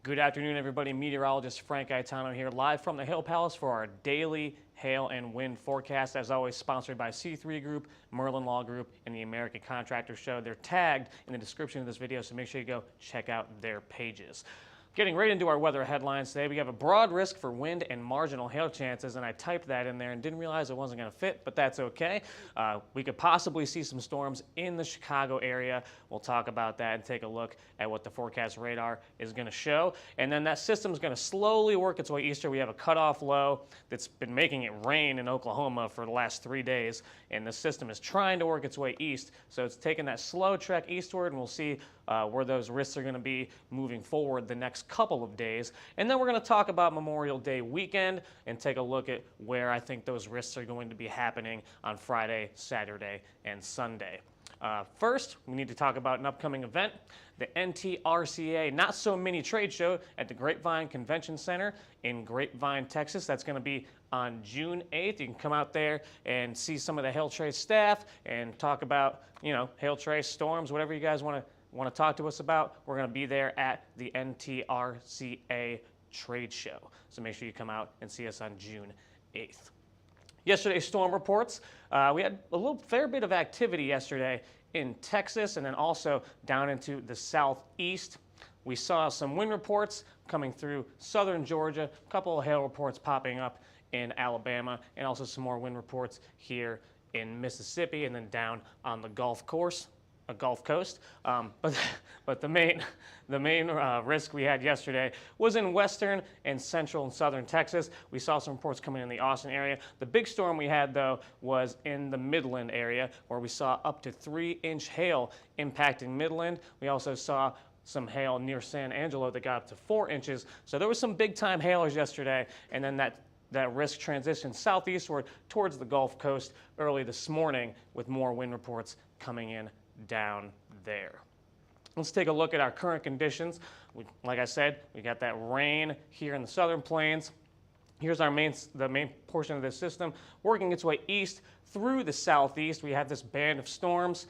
Good afternoon, everybody. Meteorologist Frank Gaetano here, live from the Hail Palace for our daily hail and wind forecast. As always, sponsored by C3 Group, Merlin Law Group, and the American Contractor Show. They're tagged in the description of this video, so make sure you go check out their pages. Getting right into our weather headlines today, we have a broad risk for wind and marginal hail chances, and I typed that in there and didn't realize it wasn't going to fit, but that's okay. We could possibly see some storms in the Chicago area. We'll talk about that and take a look at what the forecast radar is going to show. And then that system is going to slowly work its way eastward. We have a cutoff low that's been making it rain in Oklahoma for the last 3 days, and the system is trying to work its way east. So it's taking that slow trek eastward, and we'll see where those risks are going to be moving forward the next couple of days. And then we're going to talk about Memorial Day weekend and take a look at where I think those risks are going to be happening on Friday, Saturday, and Sunday. First, we need to talk about an upcoming event, the NTRCA Not So Mini Trade Show at the Grapevine Convention Center in Grapevine, Texas. That's going to be on June 8th. You can come out there and see some of the Hail Trace staff and talk about, Hail Trace storms, whatever you guys want to talk to us about. We're going to be there at the NTRCA Trade Show. So make sure you come out and see us on June 8th. Yesterday's storm reports, we had a fair bit of activity yesterday in Texas and then also down into the southeast. We saw some wind reports coming through southern Georgia, a couple of hail reports popping up in Alabama, and also some more wind reports here in Mississippi and then down on the Gulf Coast. But the main risk we had yesterday was in western and central and southern Texas. We saw some reports coming in the Austin area. The big storm we had, though, was in the Midland area, where we saw up to 3-inch hail impacting Midland. We also saw some hail near San Angelo that got up to 4 inches. So there was some big-time hailers yesterday, and then that risk transitioned southeastward towards the Gulf Coast early this morning with more wind reports coming in down there. Let's take a look at our current conditions. Like I said, we got that rain here in the southern plains. Here's the main portion of this system working its way east through the southeast. We have this band of storms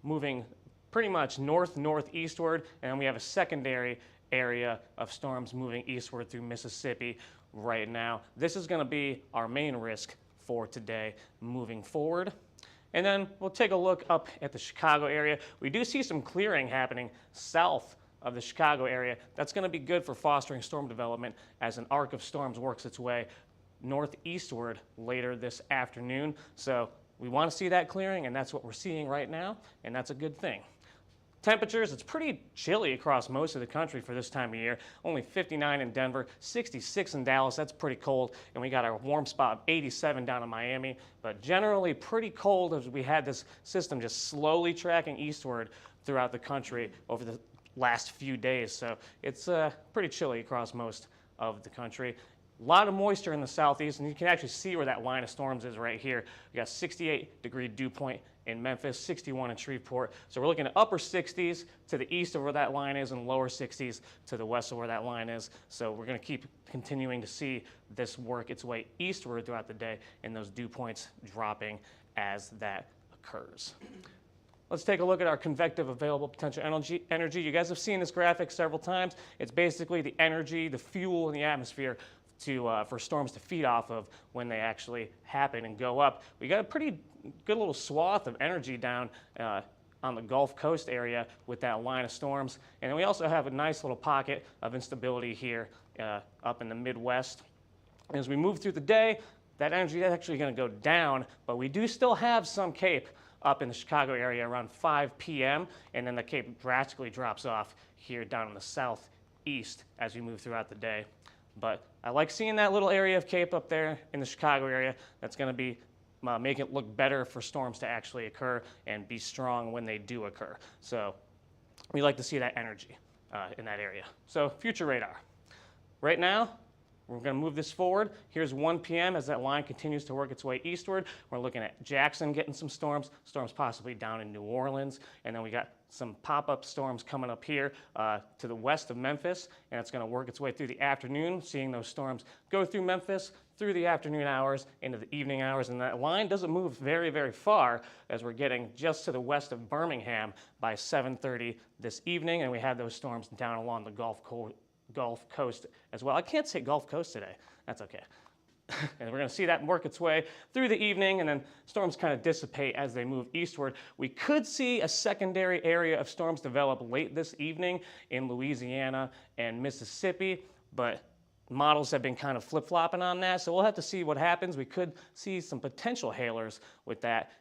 moving pretty much northeastward, and we have a secondary area of storms moving eastward through Mississippi right now. This is going to be our main risk for today moving forward. And then we'll take a look up at the Chicago area. We do see some clearing happening south of the Chicago area. That's going to be good for fostering storm development as an arc of storms works its way northeastward later this afternoon. So we want to see that clearing, and that's what we're seeing right now, and that's a good thing. Temperatures, it's pretty chilly across most of the country for this time of year. Only 59 in Denver, 66 in Dallas. That's pretty cold. And we got our warm spot of 87 down in Miami. But generally pretty cold as we had this system just slowly tracking eastward throughout the country over the last few days. So it's pretty chilly across most of the country. A lot of moisture in the southeast, and you can actually see where that line of storms is right here. We got 68-degree dew point in Memphis, 61 in Shreveport. So we're looking at upper 60s to the east of where that line is and lower 60s to the west of where that line is. So we're going to keep continuing to see this work its way eastward throughout the day and those dew points dropping as that occurs. Let's take a look at our convective available potential energy. You guys have seen this graphic several times. It's basically the energy, the fuel in the atmosphere for storms to feed off of when they actually happen and go up. We got a pretty good little swath of energy down on the Gulf Coast area with that line of storms. And then we also have a nice little pocket of instability here up in the Midwest. And as we move through the day, that energy is actually going to go down, but we do still have some CAPE up in the Chicago area around 5 p.m., and then the CAPE drastically drops off here down in the southeast as we move throughout the day. But I like seeing that little area of CAPE up there in the Chicago area. That's going to be make it look better for storms to actually occur and be strong when they do occur. So we like to see that energy in that area. So future radar. Right now, we're going to move this forward. Here's 1 p.m. as that line continues to work its way eastward. We're looking at Jackson getting some storms possibly down in New Orleans. And then we got some pop-up storms coming up here to the west of Memphis. And it's going to work its way through the afternoon, seeing those storms go through Memphis, through the afternoon hours, into the evening hours. And that line doesn't move very, very far as we're getting just to the west of Birmingham by 7:30 this evening. And we had those storms down along the Gulf Coast as well. I can't say Gulf Coast today. That's okay. And we're going to see that work its way through the evening, and then storms kind of dissipate as they move eastward. We could see a secondary area of storms develop late this evening in Louisiana and Mississippi, but models have been kind of flip-flopping on that, so we'll have to see what happens. We could see some potential hailers with that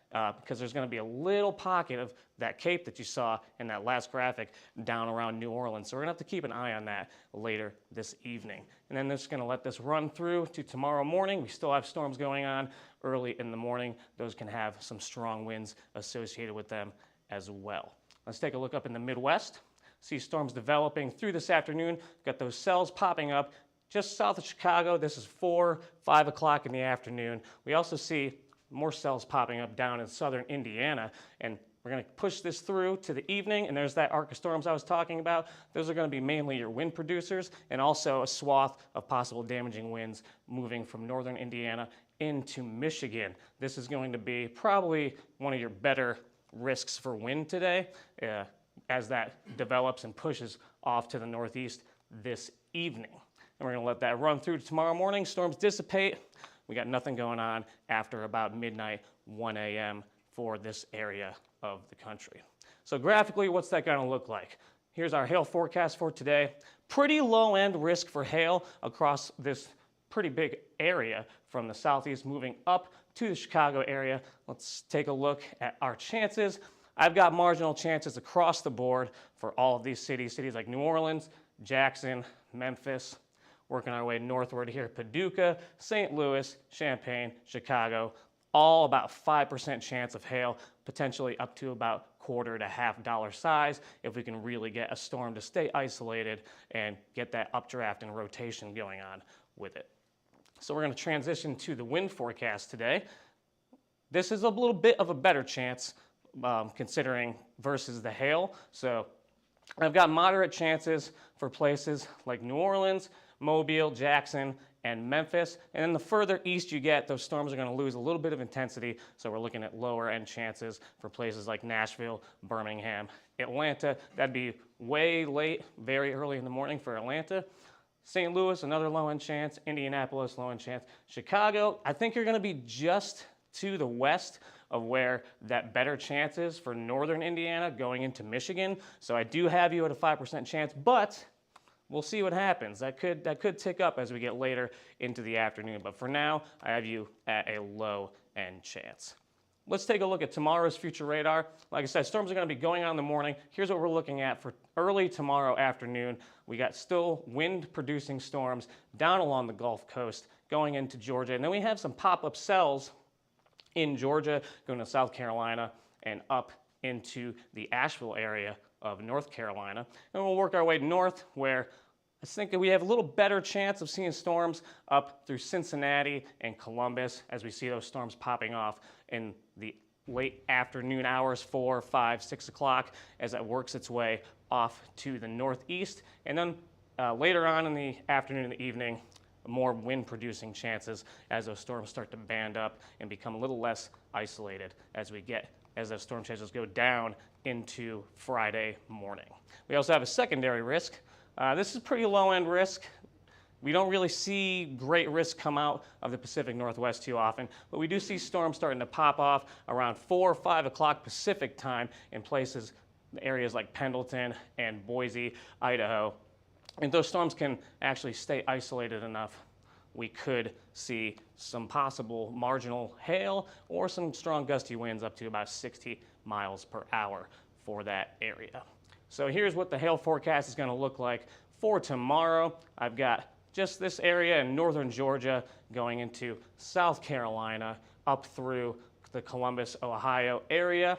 because there's going to be a little pocket of that cape that you saw in that last graphic down around New Orleans. So we're going to have to keep an eye on that later this evening. And then just going to let this run through to tomorrow morning. We still have storms going on early in the morning. Those can have some strong winds associated with them as well. Let's take a look up in the Midwest. See storms developing through this afternoon. Got those cells popping up just south of Chicago. This is 4, 5 o'clock in the afternoon. We also see more cells popping up down in southern Indiana, and we're going to push this through to the evening, and there's that arc of storms I was talking about. Those are going to be mainly your wind producers, and also a swath of possible damaging winds moving from northern Indiana into Michigan. This is going to be probably one of your better risks for wind today as that develops and pushes off to the northeast this evening. And we're going to let that run through to tomorrow morning. Storms dissipate. We got nothing going on after about midnight, 1 a.m. for this area of the country. So graphically, what's that going to look like? Here's our hail forecast for today. Pretty low end risk for hail across this pretty big area from the southeast moving up to the Chicago area. Let's take a look at our chances. I've got marginal chances across the board for all of these cities like New Orleans, Jackson, Memphis. Working our way northward here, Paducah, St. Louis, Champaign, Chicago, all about 5% chance of hail, potentially up to about quarter to $half size if we can really get a storm to stay isolated and get that updraft and rotation going on with it. So we're going to transition to the wind forecast today. This is a little bit of a better chance considering versus the hail. So I've got moderate chances for places like New Orleans, Mobile, Jackson, and Memphis. And then the further east you get, those storms are going to lose a little bit of intensity. So we're looking at lower end chances for places like Nashville, Birmingham, Atlanta. That'd be way late, very early in the morning for Atlanta. St. Louis, another low end chance. Indianapolis, low end chance. Chicago, I think you're going to be just to the west of where that better chance is for northern Indiana going into Michigan. So I do have you at a 5% chance, but we'll see what happens. That could tick up as we get later into the afternoon. But for now, I have you at a low end chance. Let's take a look at tomorrow's future radar. Like I said, storms are going to be going on in the morning. Here's what we're looking at for early tomorrow afternoon. We got still wind-producing storms down along the Gulf Coast going into Georgia. And then we have some pop-up cells in Georgia going to South Carolina and up into the Asheville area of North Carolina. And we'll work our way north where I think that we have a little better chance of seeing storms up through Cincinnati and Columbus as we see those storms popping off in the late afternoon hours, 4, 5, 6 o'clock, as it works its way off to the northeast. And then later on in the afternoon and the evening, more wind-producing chances as those storms start to band up and become a little less isolated as those storm chances go down into Friday morning. We also have a secondary risk. This is pretty low-end risk. We don't really see great risk come out of the Pacific Northwest too often, but we do see storms starting to pop off around 4 or 5 o'clock Pacific time in places, areas like Pendleton and Boise, Idaho. And those storms can actually stay isolated enough. We could see some possible marginal hail or some strong gusty winds up to about 60 miles per hour for that area. So here's what the hail forecast is going to look like for tomorrow. I've got just this area in northern Georgia going into South Carolina up through the Columbus, Ohio area.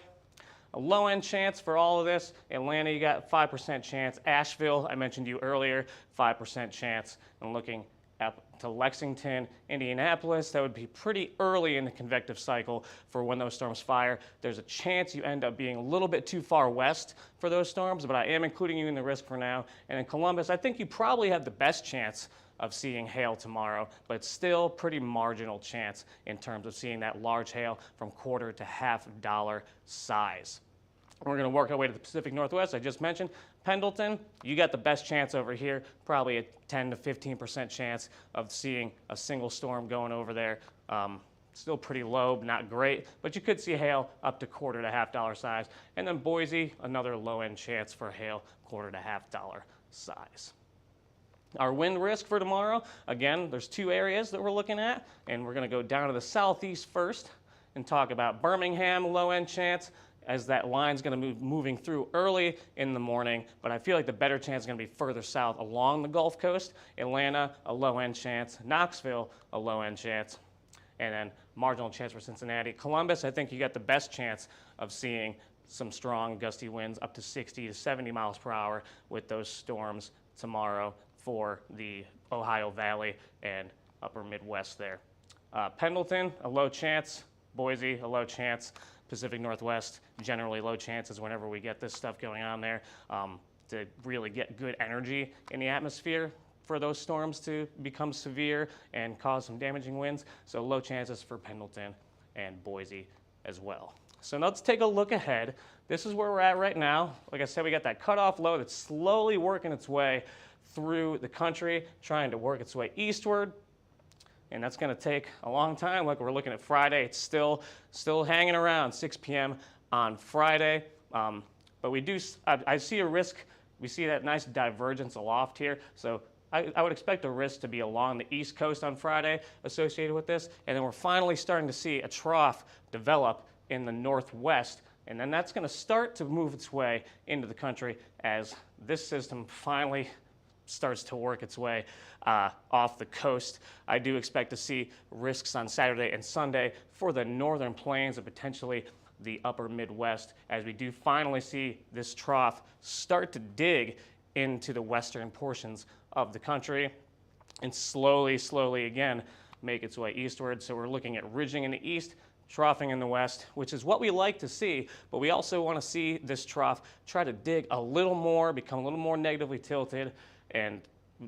A low-end chance for all of this. Atlanta, you got 5% chance. Asheville, I mentioned to you earlier, 5% chance. And looking up to Lexington, Indianapolis, that would be pretty early in the convective cycle for when those storms fire. There's a chance you end up being a little bit too far west for those storms, but I am including you in the risk for now. And in Columbus, I think you probably have the best chance of seeing hail tomorrow, but it's still pretty marginal chance in terms of seeing that large hail from quarter to $half size. We're going to work our way to the Pacific Northwest, I just mentioned. Pendleton, you got the best chance over here, probably a 10 to 15% chance of seeing a single storm going over there. Still pretty low, not great, but you could see hail up to $1 to $1/2 size. And then Boise, another low-end chance for hail, $1 to $1/2 size. Our wind risk for tomorrow, again, there's 2 areas that we're looking at, and we're going to go down to the southeast first and talk about Birmingham, low-end chance, as that line's going to be moving through early in the morning, but I feel like the better chance is going to be further south along the Gulf Coast. Atlanta, a low-end chance. Knoxville, a low-end chance. And then marginal chance for Cincinnati. Columbus, I think you got the best chance of seeing some strong gusty winds up to 60 to 70 miles per hour with those storms tomorrow for the Ohio Valley and upper Midwest there. Pendleton, a low chance. Boise, a low chance. Pacific Northwest, generally low chances whenever we get this stuff going on there to really get good energy in the atmosphere for those storms to become severe and cause some damaging winds. So low chances for Pendleton and Boise as well. So let's take a look ahead. This is where we're at right now. Like I said, we got that cutoff low that's slowly working its way through the country, trying to work its way eastward. And that's going to take a long time. Look, we're looking at Friday. It's still hanging around 6 p.m. on Friday. But I see a risk. We see that nice divergence aloft here. So I would expect a risk to be along the East Coast on Friday associated with this. And then we're finally starting to see a trough develop in the Northwest. And then that's going to start to move its way into the country as this system finally starts to work its way off the coast. I do expect to see risks on Saturday and Sunday for the northern plains and potentially the upper Midwest as we do finally see this trough start to dig into the western portions of the country and slowly again make its way eastward. So we're looking at ridging in the east, troughing in the west, which is what we like to see, but we also want to see this trough try to dig a little more, become a little more negatively tilted, and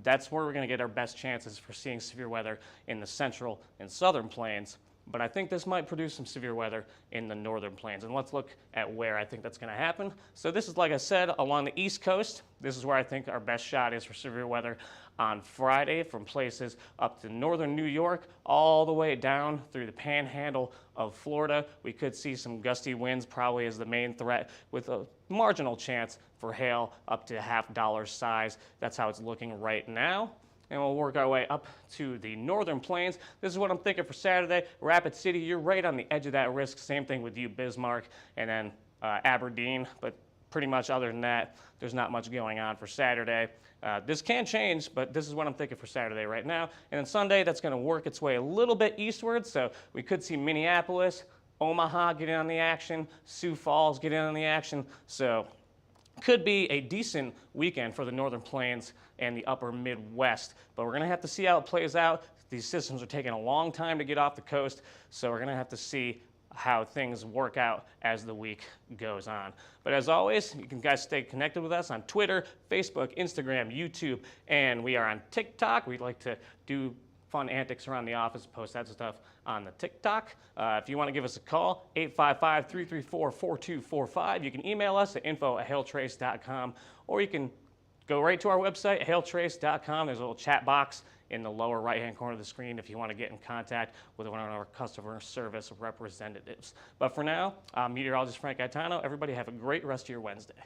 that's where we're going to get our best chances for seeing severe weather in the central and southern plains. But I think this might produce some severe weather in the northern plains. And let's look at where I think that's going to happen. So this is, like I said, along the East Coast. This is where I think our best shot is for severe weather on Friday from places up to northern New York all the way down through the panhandle of Florida. We could see some gusty winds probably as the main threat with a marginal chance for hail up to $1/2 size. That's how it's looking right now. And we'll work our way up to the northern plains. This is what I'm thinking for Saturday. Rapid City, you're right on the edge of that risk. Same thing with you, Bismarck, and then Aberdeen. But pretty much other than that, there's not much going on for Saturday. This can change, but this is what I'm thinking for Saturday right now. And then Sunday, that's going to work its way a little bit eastward. So we could see Minneapolis, Omaha get in on the action, Sioux Falls get in on the action. So could be a decent weekend for the northern plains and the upper Midwest, but we're going to have to see how it plays out. These systems are taking a long time to get off the coast, so we're going to have to see how things work out as the week goes on. But as always, you can guys stay connected with us on Twitter, Facebook, Instagram, YouTube, and we are on TikTok. We like to do fun antics around the office, post that stuff on the TikTok. If you want to give us a call, 855-334-4245. You can email us at info@hailtrace.com, or you can go right to our website, hailtrace.com. There's a little chat box in the lower right-hand corner of the screen if you want to get in contact with one of our customer service representatives. But for now, I'm meteorologist Frank Gaetano. Everybody have a great rest of your Wednesday.